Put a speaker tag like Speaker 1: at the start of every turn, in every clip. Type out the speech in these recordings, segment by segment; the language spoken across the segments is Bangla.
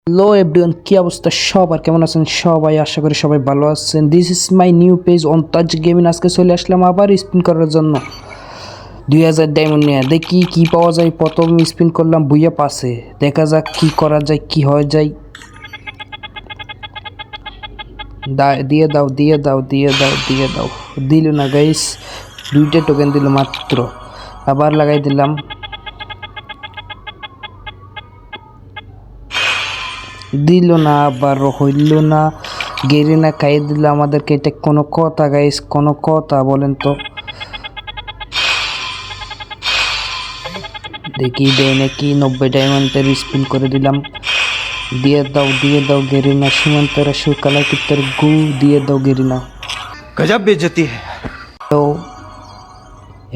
Speaker 1: হ্যালো এভরিওয়ান, কি অবস্থা সবার? কেমন আছেন সবাই? আশা করি সবাই ভালো আছেন। This is my new page on Taj gaming. আজকে চলে আসলাম আবার স্পিন করার জন্য 2000 ডায়মন্ড নিয়ে। দেখি কি পাওয়া যায়। প্রথম স্পিন করলাম, বুইয়া পাশে। দেখা যাক কি করা যায়, কি হয়ে যায়। দিয়ে দাও দিয়ে দাও দিয়ে দাও দিয়ে দাও। দিল না গাইস, 2টা টোকেন দিল মাত্র। আবার লাগাই দিলাম, দিল না, আবার হইল না। গেরিনা খাইয়ে দিল আমাদেরকে। এটা কোনো কথা গাইস? কোনো কথা বলেন তো? দেখি দেয় নাকি। 90 ডায়মন্ডের স্পিন করে দিলাম। দিয়ে দাও গেরিনা। সীমান্তরা সুকালা কিত্তর গু। দিয়ে দাও গেরিনা।
Speaker 2: गजब बेइज्जती है।
Speaker 1: তো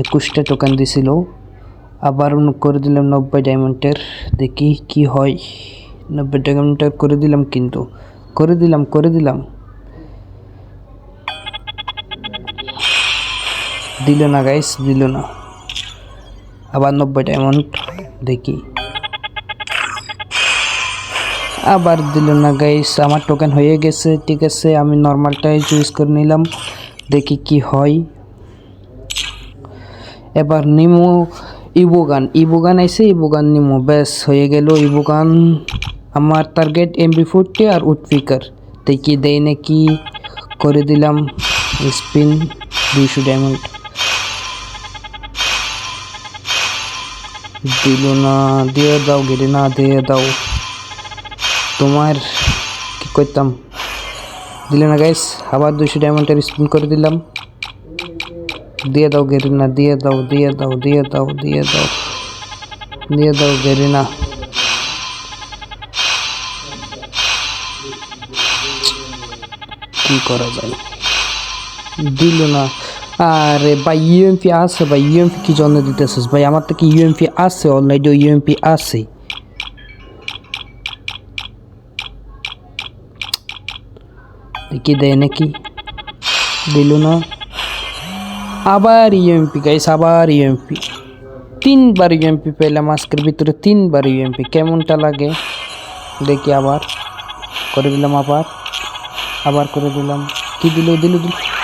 Speaker 1: 21টা টোকেন দিছিল। আবার করে দিলাম 90 ডায়মন্ডের। দেখি কি হয়। 90 ডায়মন্ডের করে দিলাম, কিন্তু করে দিলাম দিল না গাইস, দিল না। আবার 90 ডায়মন্ড। দেখি, আবার দিল না গাইস। আমার টোকেন হয়ে গেছে। ঠিক আছে, আমি নর্মালটাই চুজ করে নিলাম। দেখি কি হয়। এবার নিমো ইবোগান আইসে, ইবোগান নিমো। ব্যাস হয়ে গেল ইবোগান। আমার টার্গেট MB40 আর উডপিকার। দেখি দেয় নাকি। করে দিলাম স্পিন। 200 ডায়মন্ড। দিল না। দিয়ে দাও গেরিনা, দিয়ে দাও। তোমার কি করতাম, দিলে না গাইস। আবার 200 ডায়মন্ডের স্পিন করে দিলাম। দিয়ে দাও গেরিনা, দিয়ে দাও দিয়ে দাও দিয়ে দাও দিয়ে দাও দিয়ে দাও গেরিনা। কি করা যায়? দিল না। আরে ভাই, ইউএমপি আছে ভাই। ইউএমপি কি জন্য দিতেছিস ভাই? আমার তো কি ইউএমপি আছে অলরেডি। ইউএমপি আছে। দেখি দেয় নাকি। দিল না। আবার ইউএমপি গাইস, আবার ইউএমপি। 3বার ইউএমপি পেলাম আজকের ভিতরে। 3বার ইউএমপি। কেমনটা লাগে দেখি। আবার করে দিলাম, আবার করে দিলাম। কি দিল?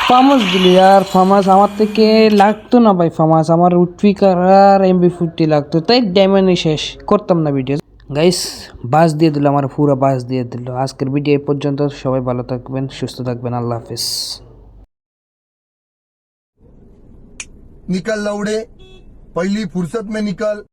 Speaker 1: ফার্মাস দিল। আর ফার্মাস আমার থেকে লাগতো না ভাই। ফার্মাস আমার উডপিকার আর MB40 লাগতো, তাই ডায়মন্ডই শেষ করতাম না ভিডিও। গাইস বাস দিয়ে দিল, আমার পুরো বাস দিয়ে দিল। আজকের ভিডিও এই পর্যন্ত। সবাই ভালো থাকবেন, সুস্থ থাকবেন। আল্লাহ হাফেজ।
Speaker 3: निकल लौड़े, पहली फुर्सत में निकल।